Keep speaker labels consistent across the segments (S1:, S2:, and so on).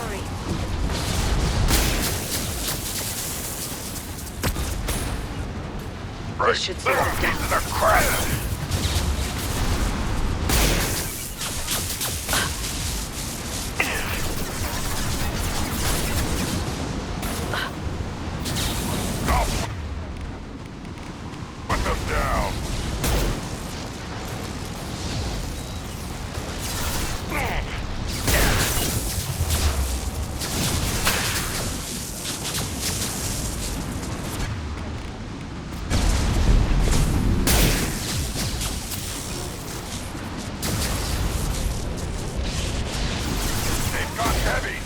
S1: Asari.
S2: Right.
S1: This should slow them
S2: Into
S1: down.
S2: the crowd. Put them down. They've got heavy.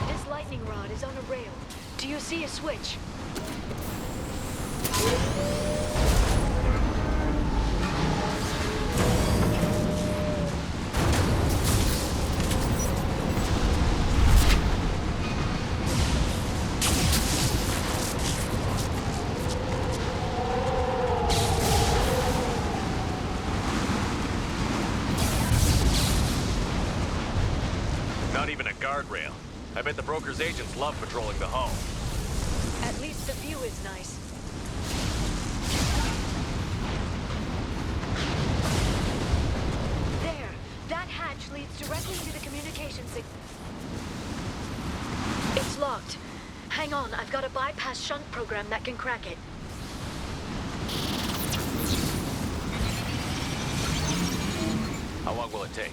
S1: This lightning rod is on a rail. Do you see a switch?
S3: Not even a guardrail. I bet the broker's agents love patrolling the hull.
S1: At least the view is nice. There. That hatch leads directly to the communication It's locked. Hang on, I've got a bypass shunt program that can crack it.
S3: How long will it take?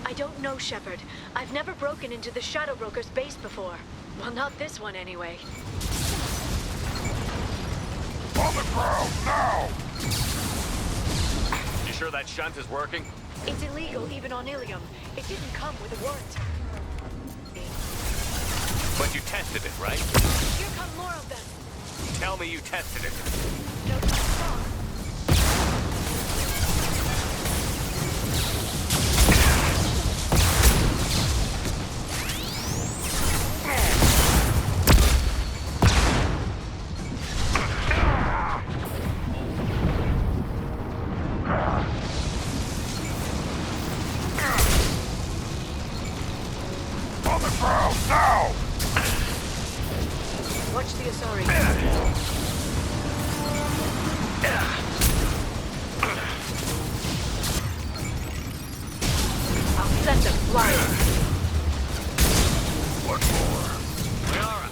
S1: I don't know, Shepard. I've never broken into the Shadow Broker's base before. Well, not this one anyway.
S2: On the ground now.
S3: You sure that shunt is working?
S1: It's illegal even on Ilium. It didn't come with a warrant.
S3: But you tested it, right?
S1: Here come more of them.
S3: Tell me you tested it.
S1: No time far.
S2: On the ground now.
S1: Watch the Asari. I'll set them flying.
S2: What more?
S3: Liara,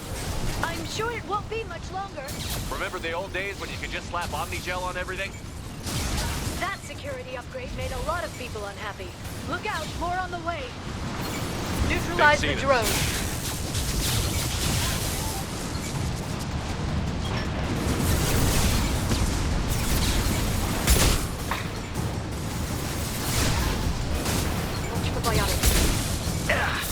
S1: I'm sure it won't be much longer.
S3: remember the old days when you could just slap Omnigel on everything?
S1: That security upgrade made a lot of people unhappy. Look out, more on the way. Neutralize the
S3: They've seen it.
S1: drone. Watch for biotics.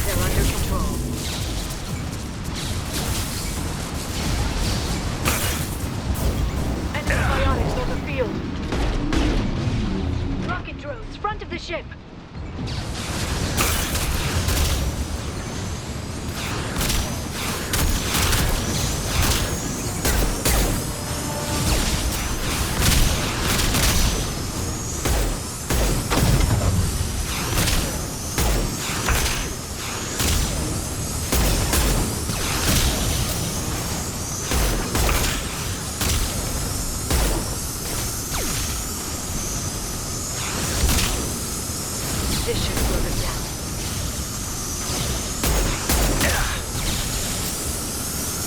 S1: They're under control. Enemy biotics on the field. Rocket drones, front of the ship. This should slow them down.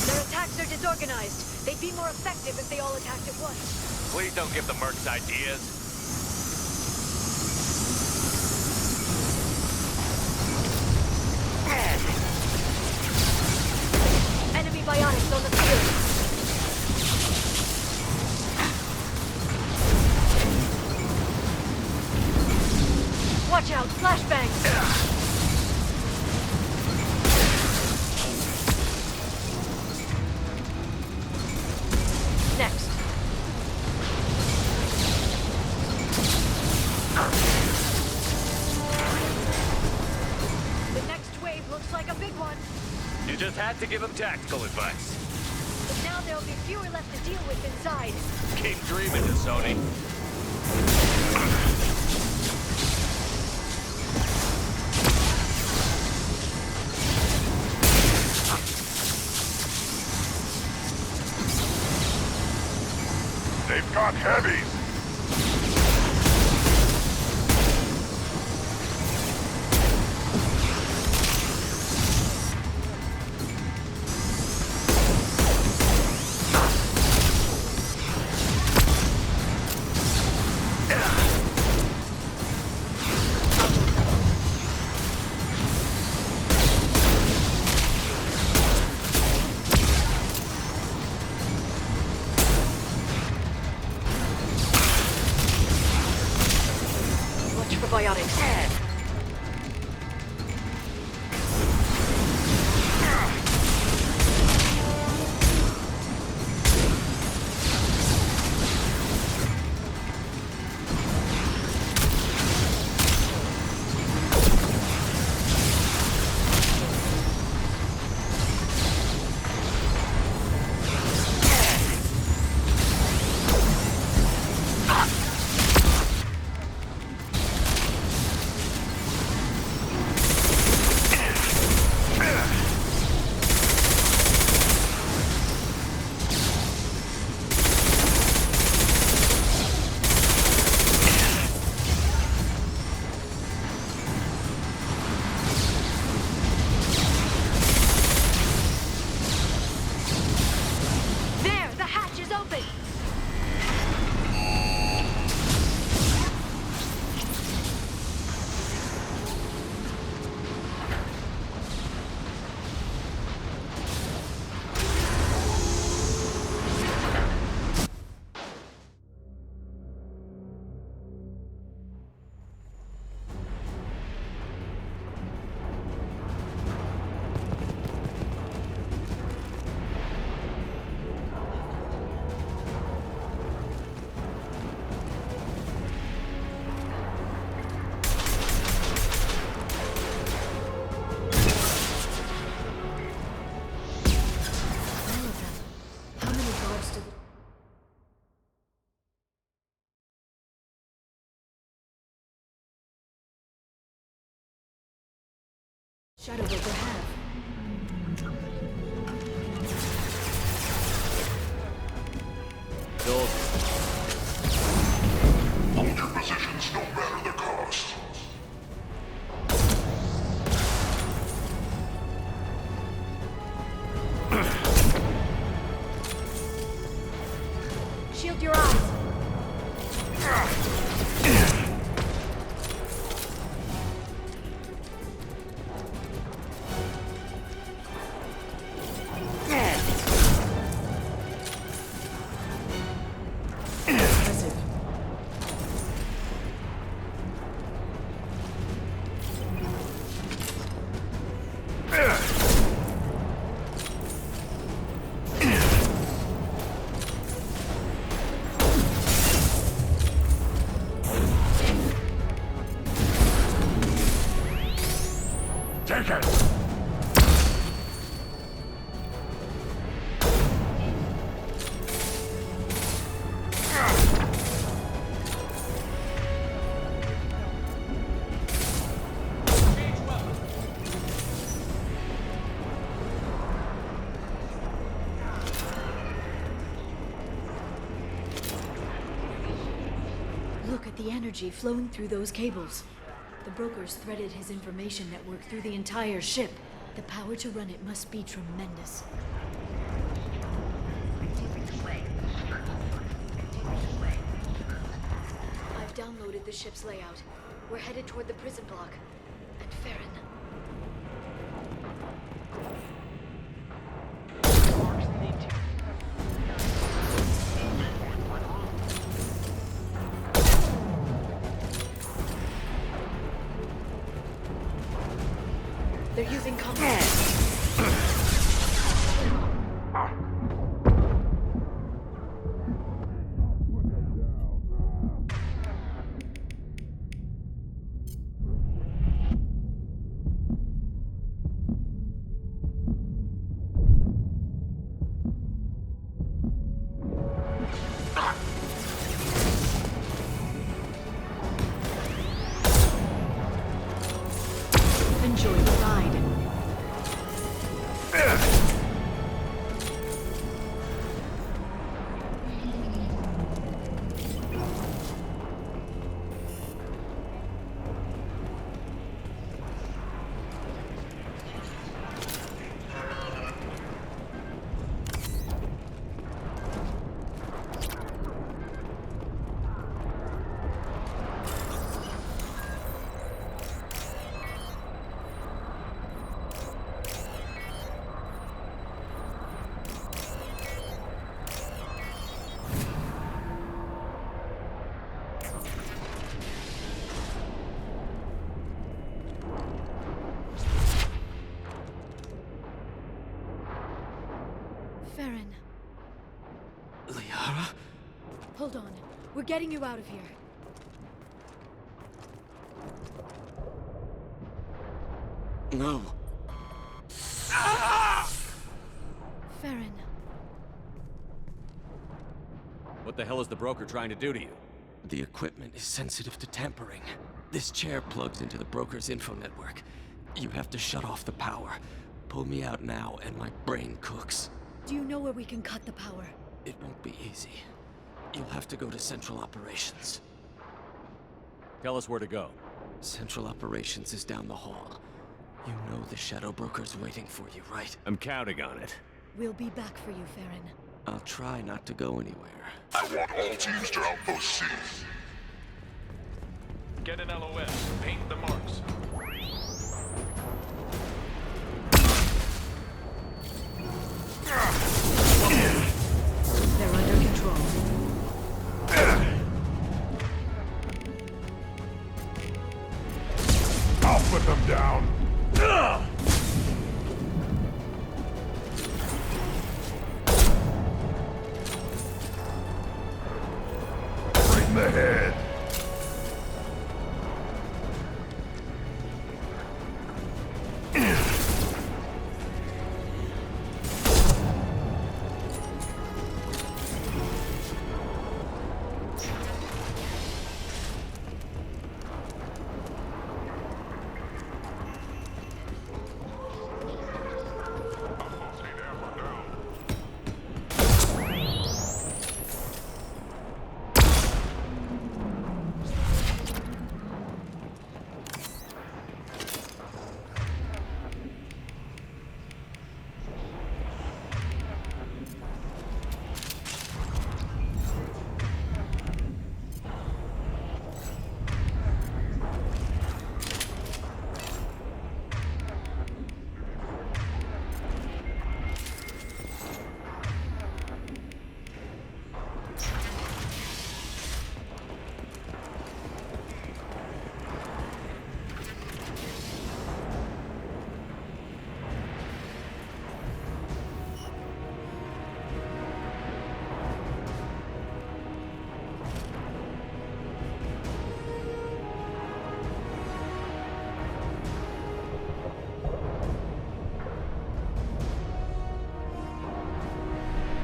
S1: Their attacks are disorganized. They'd be more effective if they all attacked at once.
S3: Please don't give the mercs ideas.
S1: Enemy biotics on the field. Watch Watch out, flashbangs! Next. The next wave looks like a big one.
S3: You just had to give him tactical advice.
S1: But now there'll be fewer left to deal with inside.
S3: Keep dreaming, Sony.
S2: They've got heavies.
S1: Watch for biotics. There, the hatch is open. How many guards do... Shadowbroker have?
S3: Joel,
S2: Hold your positions no matter the cost.
S1: Shield your eyes.
S4: Impressive.
S2: Take it!
S1: Look at the energy flowing through those cables. The brokers threaded his information network through the entire ship. The power to run it must be tremendous. I've downloaded the ship's layout. We're headed toward the prison block. And Farron. Farron,
S5: Liara?
S1: hold on. We're getting you out of here.
S5: No.
S1: Farron,
S3: What the hell is the broker trying to do to you?
S5: The equipment is sensitive to tampering. This chair plugs into the broker's info network. You have to shut off the power. Pull me out now and my brain cooks.
S1: do you know where we can cut the power?
S5: It won't be easy. You'll have to go to Central Operations.
S3: Tell us where to go.
S5: Central Operations is down the hall. You know the Shadow Broker's waiting for you, right?
S3: I'm counting on it.
S1: We'll be back for you, Farron.
S5: I'll try not to go anywhere.
S2: I want all teams to Outpost C.
S3: Get an LOS. Paint the marks.
S1: They're under control.
S2: I'll put them down. Right in the head.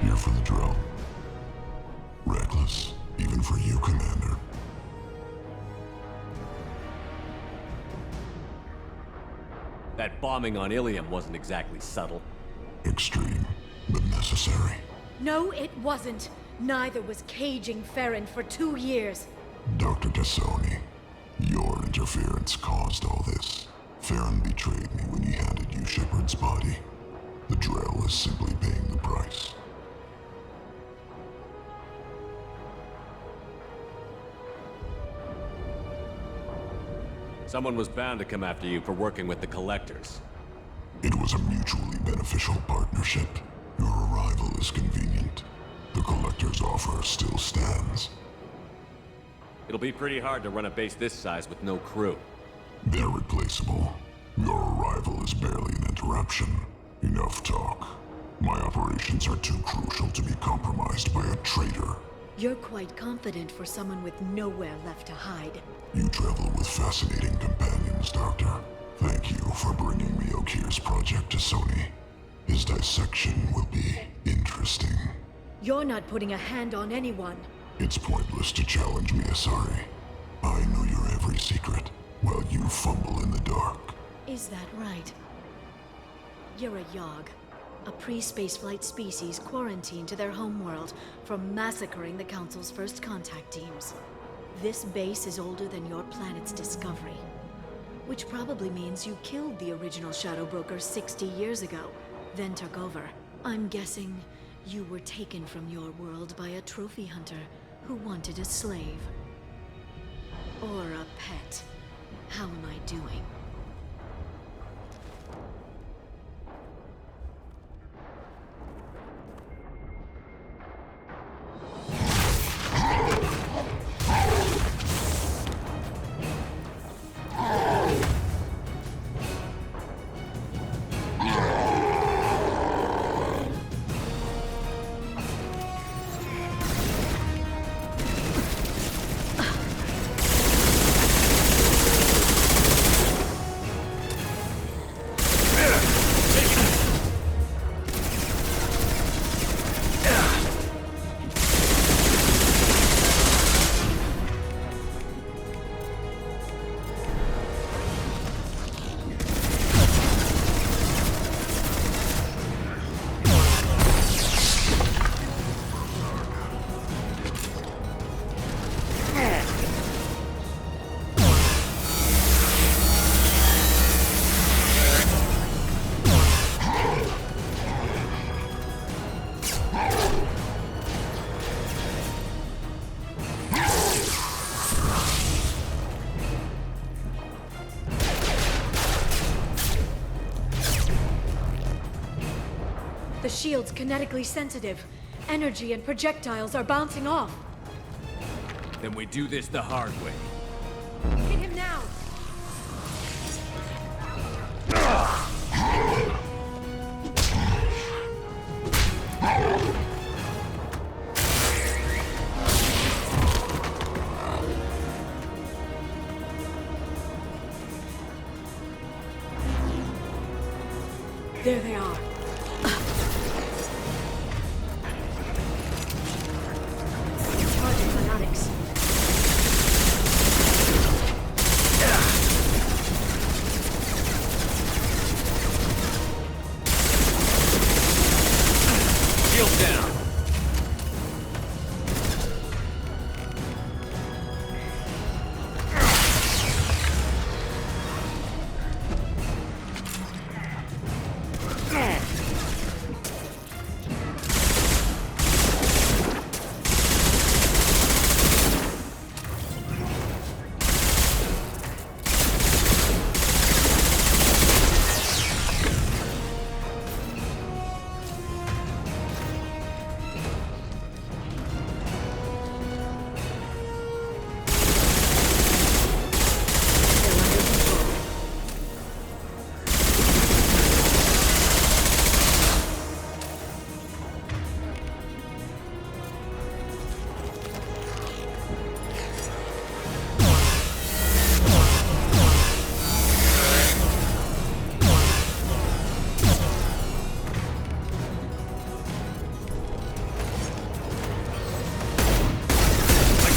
S2: Here for the drill. Reckless, even for you, Commander.
S3: That bombing on Ilium wasn't exactly subtle.
S2: Extreme, but necessary.
S1: No, it wasn't. Neither was caging Farron for 2 years.
S2: Dr. Tassoni, your interference caused all this. Farron betrayed me when he handed you Shepard's body. The Drell is simply paying the price.
S3: Someone was bound to come after you for working with the Collectors.
S2: It was a mutually beneficial partnership. Your arrival is convenient. The Collector's offer still stands.
S3: It'll be pretty hard to run a base this size with no crew.
S2: They're replaceable. Your arrival is barely an interruption. Enough talk. My operations are too crucial to be compromised by a traitor.
S1: You're quite confident for someone with nowhere left to hide.
S2: You travel with fascinating companions, Doctor. Thank you for bringing me Okir's project to Sony. His dissection will be interesting.
S1: You're not putting a hand on anyone.
S2: It's pointless to challenge me, Asari. I know your every secret, while you fumble in the dark.
S1: Is that right? You're a Yogg, a pre-spaceflight species quarantined to their homeworld from massacring the Council's first contact teams. This base is older than your planet's discovery, which probably means you killed the original Shadow Broker 60 years ago, then took over. I'm guessing you were taken from your world by a trophy hunter who wanted a slave. Or a pet. How am I doing? shield's kinetically sensitive. Energy and projectiles are bouncing off.
S6: Then we do this the hard way.
S1: Hit him now! There they are. Charging fanatics.
S6: Shield down.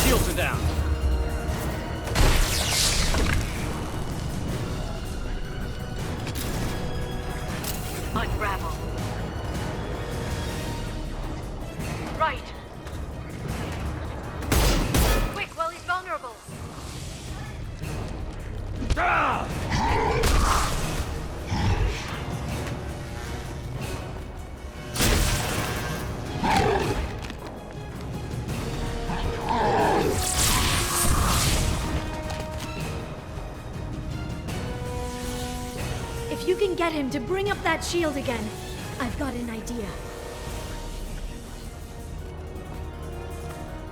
S6: Shields are down.
S1: Unravel. Right. Quick, while he's vulnerable. If you can get him to bring up that shield again, I've got an idea.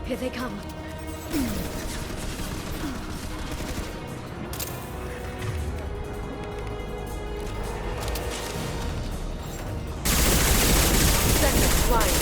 S1: Here they come. Send them flying.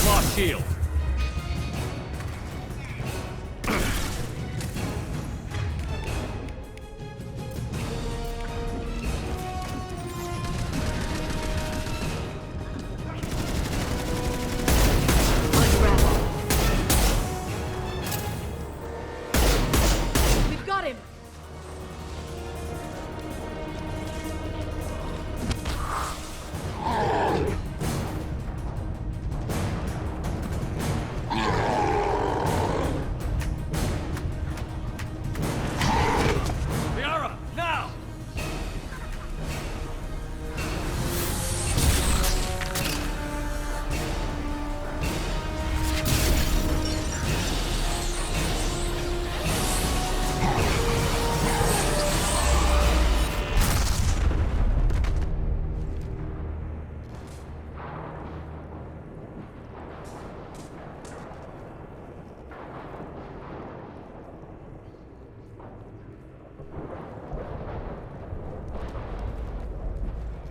S6: Lost shield.
S1: Unravel. We've got him.
S6: Liara, now!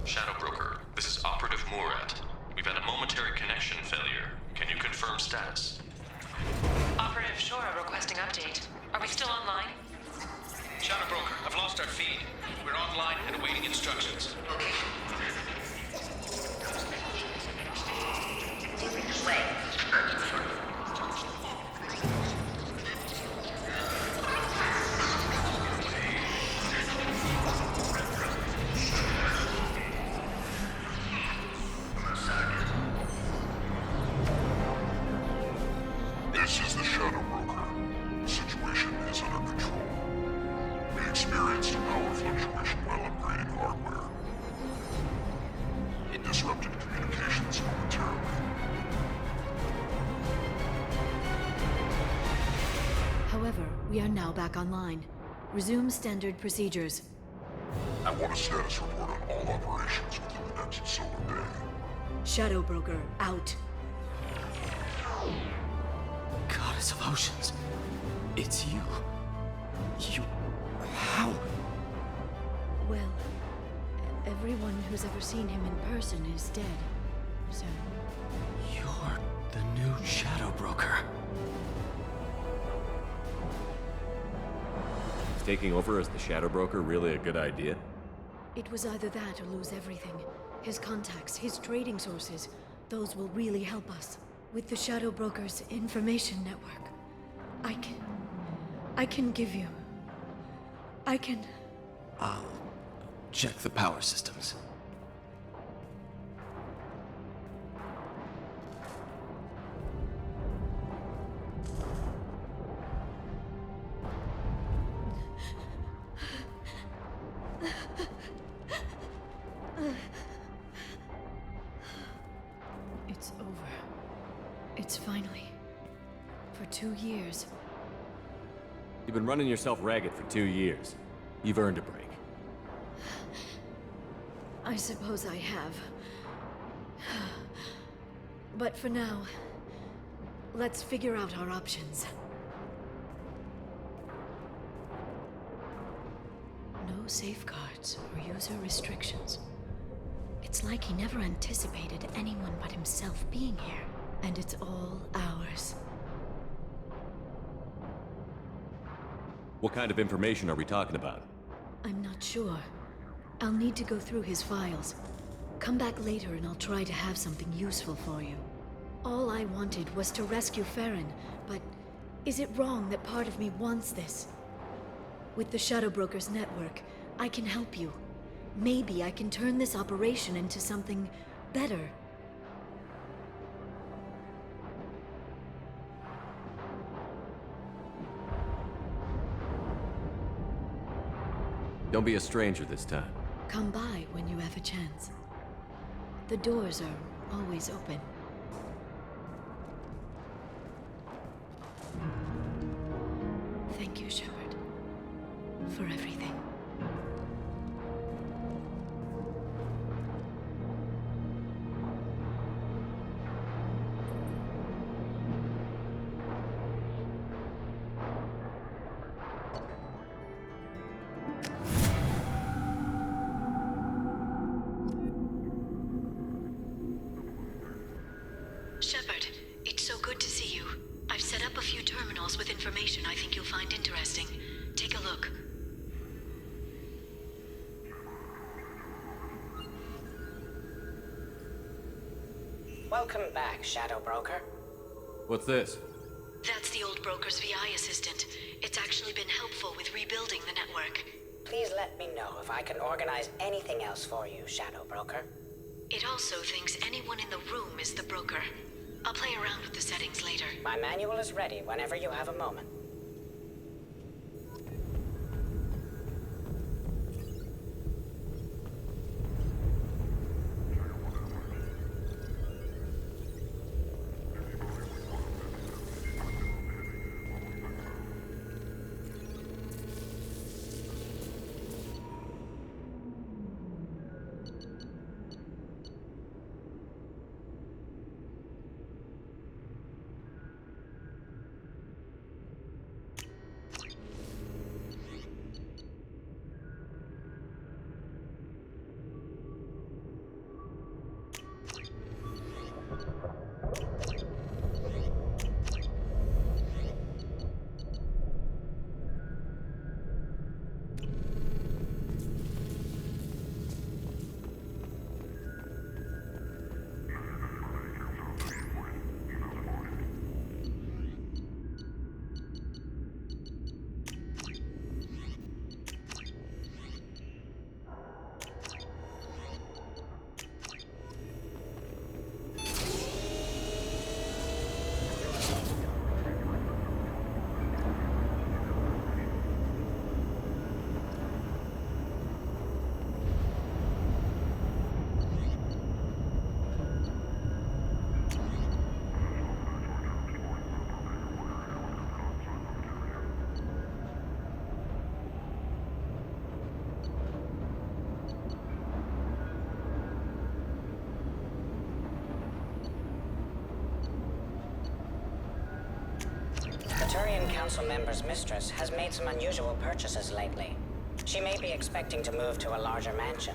S7: Shadow Broker, this is Operative Murat. We've had a momentary connection failure. Can you confirm status?
S8: Operative Shora requesting update. Are we still online?
S7: Shadow Broker, I've lost our feed. We're online and awaiting instructions.
S2: This is the Shadow Broker. The situation is under control. We experienced a power fluctuation while upgrading hardware. It disrupted communications momentarily.
S1: However, we are now back online. Resume standard procedures.
S2: I want a status report on all operations within the next solar day.
S1: Shadow Broker, out.
S5: Goddess of Oceans. It's you. You... How?
S1: Well, everyone who's ever seen him in person is dead. So,
S5: You're the new Shadow Broker.
S3: Is taking over as the Shadow Broker really a good idea?
S1: it was either that or lose everything. His contacts, his trading sources, those will really help us. With the Shadow Broker's information network, I can give you... I can...
S5: I'll check the power systems.
S1: It's over. It's finally... For 2 years.
S3: You've been running yourself ragged for 2 years. You've earned a break.
S1: I suppose I have. But for now, let's figure out our options. No safeguards or user restrictions. It's like he never anticipated anyone but himself being here. And it's all ours.
S3: What kind of information are we talking about?
S1: I'm not sure. I'll need to go through his files. Come back later and I'll try to have something useful for you. All I wanted was to rescue Farron, but is it wrong that part of me wants this? With the Shadow Broker's network, I can help you. Maybe I can turn this operation into something better.
S3: Don't be a stranger this time.
S1: Come by when you have a chance. The doors are always open. Thank you, Shepard, for everything. Shepard, it's so good to see you. I've set up a few terminals with information I think you'll find interesting. Take a look.
S9: Welcome back, Shadow Broker.
S3: What's this?
S1: That's the old broker's VI assistant. It's actually been helpful with rebuilding the network.
S9: Please let me know if I can organize anything else for you, Shadow Broker.
S1: It also thinks anyone in the room is the broker. I'll play around with the settings later.
S9: My manual is ready whenever you have a moment. Turian Council member's mistress has made some unusual purchases lately. She may be expecting to move to a larger mansion.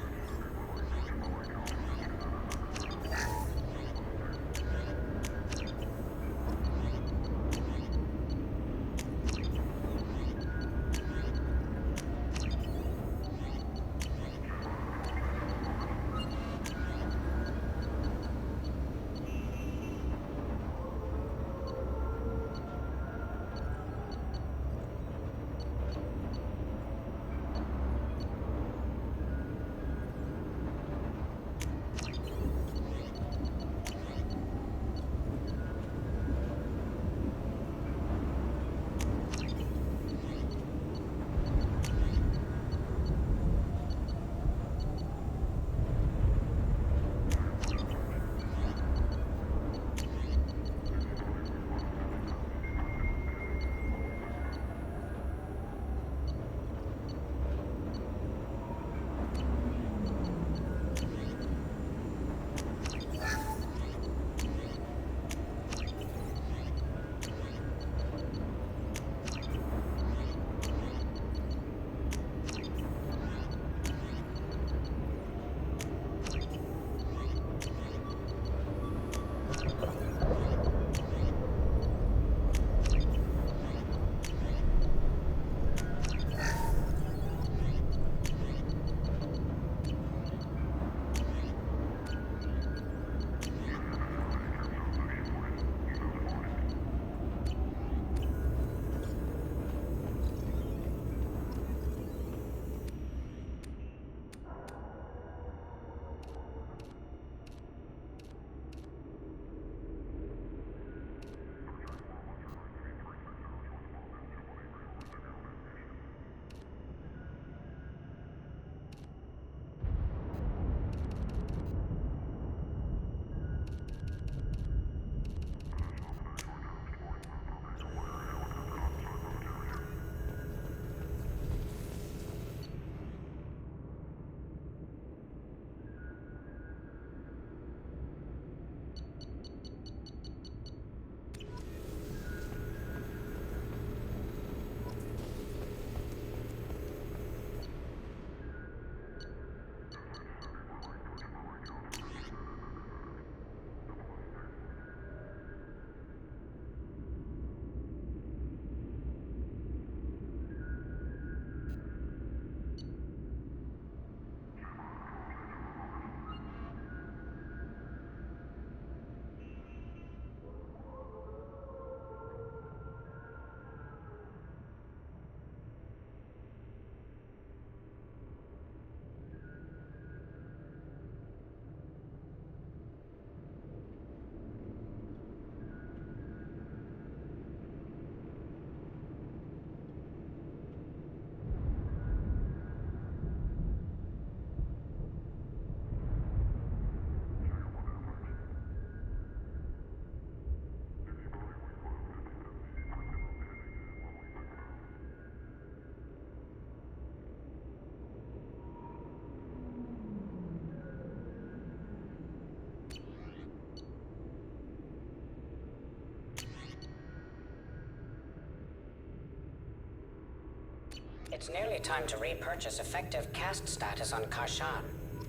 S9: It's nearly time to repurchase effective caste status on Karshan.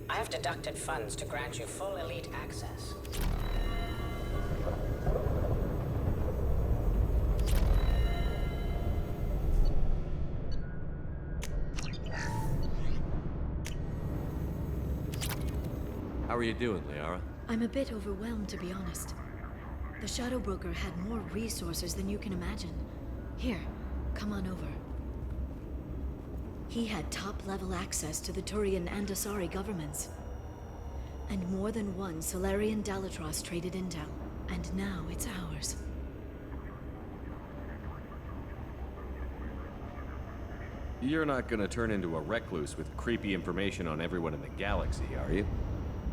S9: I have deducted funds to grant you full elite access.
S6: How are you doing, Liara?
S1: I'm a bit overwhelmed, to be honest. The Shadow Broker had more resources than you can imagine. Here, come on over. He had top-level access to the Turian and Asari governments. And more than one Solarian Dalatrass traded intel. And now it's ours.
S6: You're not gonna turn into a recluse with creepy information on everyone in the galaxy, are you?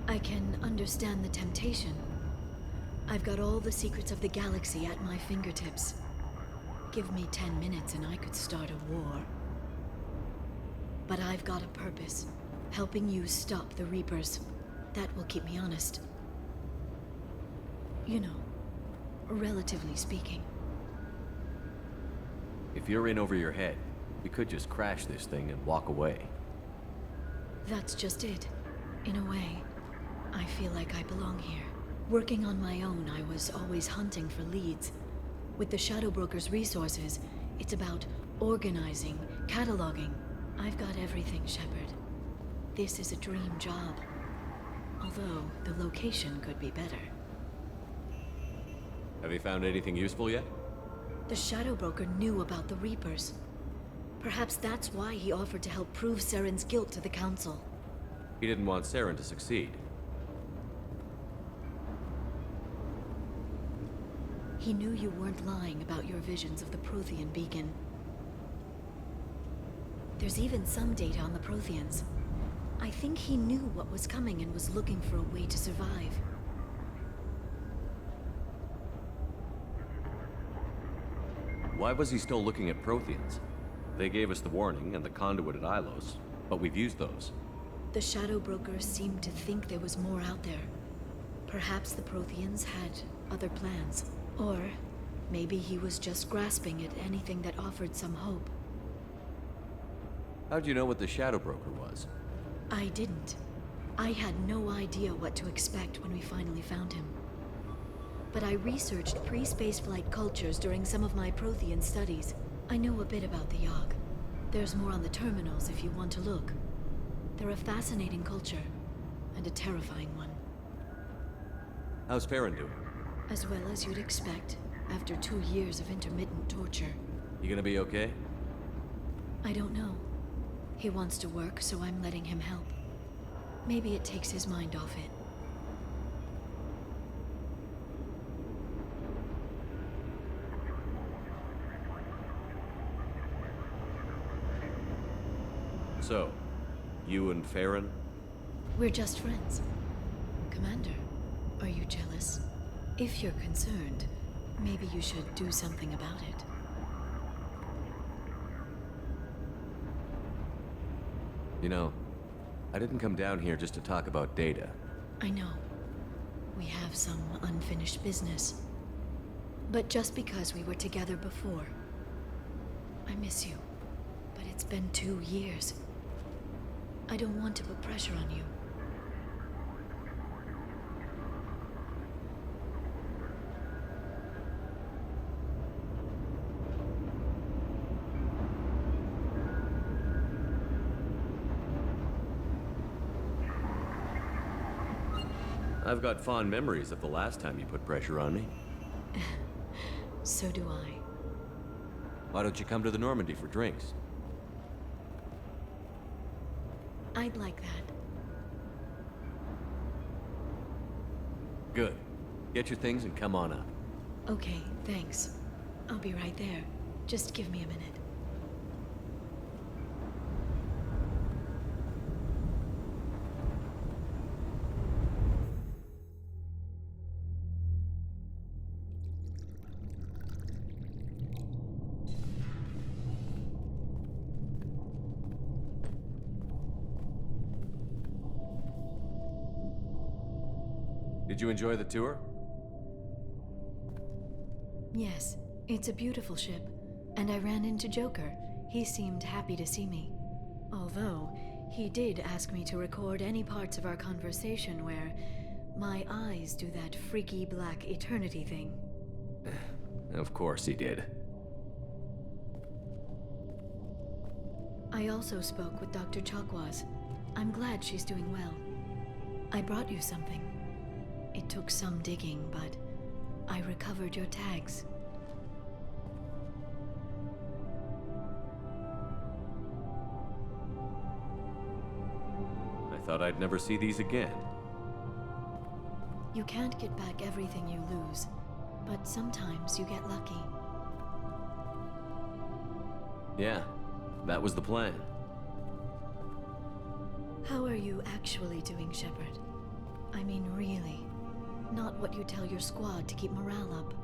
S1: I can understand the temptation. I've got all the secrets of the galaxy at my fingertips. Give me 10 minutes and I could start a war. But I've got a purpose. Helping you stop the Reapers. That will keep me honest. You know, relatively speaking.
S6: If you're in over your head, we could just crash this thing and walk away.
S1: That's just it. In a way, I feel like I belong here. Working on my own, I was always hunting for leads. With the Shadow Broker's resources, it's about organizing, cataloging. I've got everything, Shepard. This is a dream job. Although, the location could be better.
S6: Have you found anything useful yet?
S1: The Shadow Broker knew about the Reapers. Perhaps that's why he offered to help prove Saren's guilt to the Council.
S6: He didn't want Saren to succeed.
S1: He knew you weren't lying about your visions of the Prothean beacon. There's even some data on the Protheans. I think he knew what was coming and was looking for a way to survive.
S6: Why was he still looking at Protheans? They gave us the warning and the conduit at Ilos, but we've used those.
S1: The Shadow Broker seemed to think there was more out there. Perhaps the Protheans had other plans. Or maybe he was just grasping at anything that offered some hope.
S6: How'd you know what the Shadow Broker was?
S1: I didn't. I had no idea what to expect when we finally found him. But I researched pre-spaceflight cultures during some of my Prothean studies. I know a bit about the Yogg. There's more on the terminals if you want to look. They're a fascinating culture, and a terrifying one.
S6: How's Farron doing?
S1: As well as you'd expect, after 2 years of intermittent torture.
S6: You gonna be okay?
S1: I don't know. He wants to work, so I'm letting him help. Maybe it takes his mind off it.
S6: So, you and Farron?
S1: We're just friends. Commander, are you jealous? If you're concerned, maybe you should do something about it.
S6: You know, I didn't come down here just to talk about data.
S1: I know. We have some unfinished business. But just because we were together before, I miss you. But it's been 2 years. I don't want to put pressure on you.
S6: I've got fond memories of the last time you put pressure on me.
S1: So do I.
S6: Why don't you come to the Normandy for drinks?
S1: I'd like that.
S6: Good. Get your things and come on up.
S1: Okay, thanks. I'll be right there. Just give me a minute.
S6: Did you enjoy the tour?
S1: Yes, it's a beautiful ship. And I ran into Joker. He seemed happy to see me. Although, he did ask me to record any parts of our conversation where my eyes do that freaky black eternity thing.
S6: Of course he did.
S1: I also spoke with Dr. Chakwas. I'm glad she's doing well. I brought you something. It took some digging, but I recovered your tags.
S6: I thought I'd never see these again.
S1: You can't get back everything you lose, but sometimes you get lucky.
S6: Yeah, that was the plan.
S1: How are you actually doing, Shepard? I mean, really. Not what you tell your squad to keep morale up.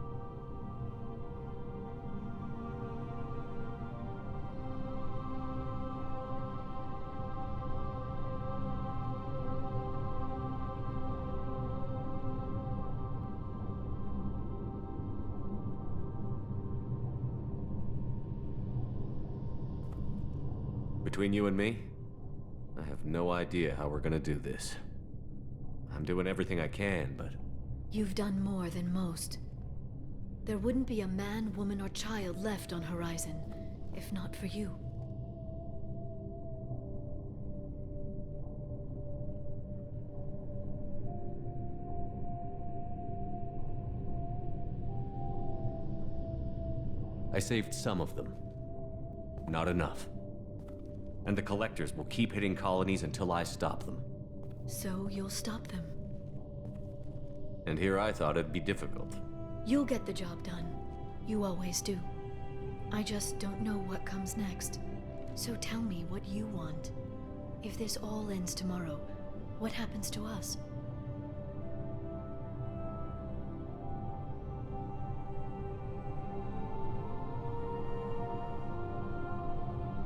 S6: Between you and me, I have no idea how we're gonna do this. I'm doing everything I can, but...
S1: You've done more than most. There wouldn't be a man, woman, or child left on Horizon, if not for you.
S6: I saved some of them. Not enough. And the Collectors will keep hitting colonies until I stop them.
S1: So you'll stop them.
S6: And here I thought it'd be difficult.
S1: You'll get the job done. You always do. I just don't know what comes next. So tell me what you want. If this all ends tomorrow, what happens to us?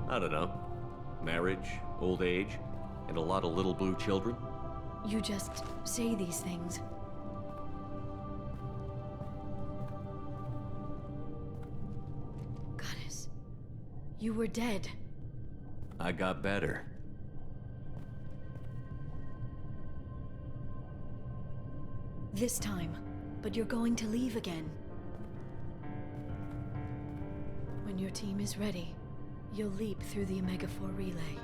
S6: I don't know. Marriage, old age, and a lot of little blue children.
S1: You just say these things. Goddess, you were dead.
S6: I got better.
S1: This time, but you're going to leave again. When your team is ready, you'll leap through the Omega-4 relay.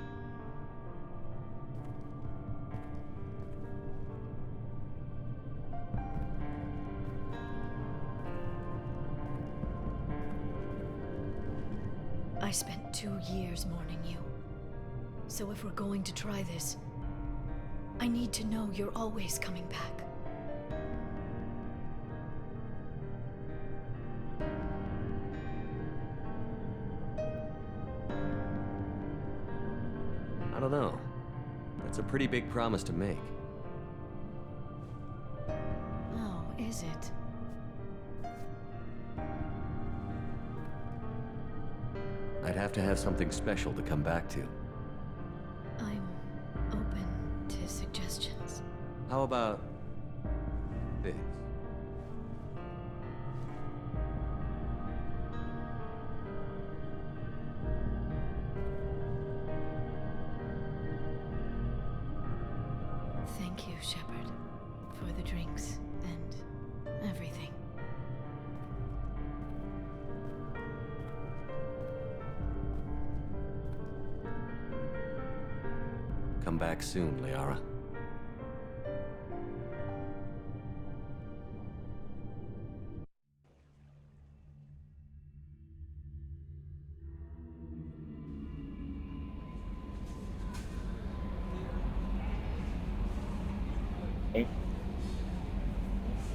S1: I spent 2 years mourning you. So if we're going to try this, I need to know you're always coming back.
S6: I don't know. That's a pretty big promise to make.
S1: Oh, is it?
S6: I'd have to have something special to come back to.
S1: I'm open to suggestions.
S6: How about this?
S1: Thank you, Shepard, for the drinks and everything.
S6: Come back soon, Liara.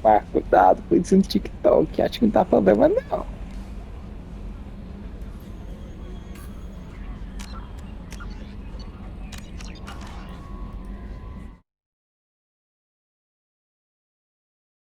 S4: Mas cuidado com isso no TikTok, acho que não tá problema não.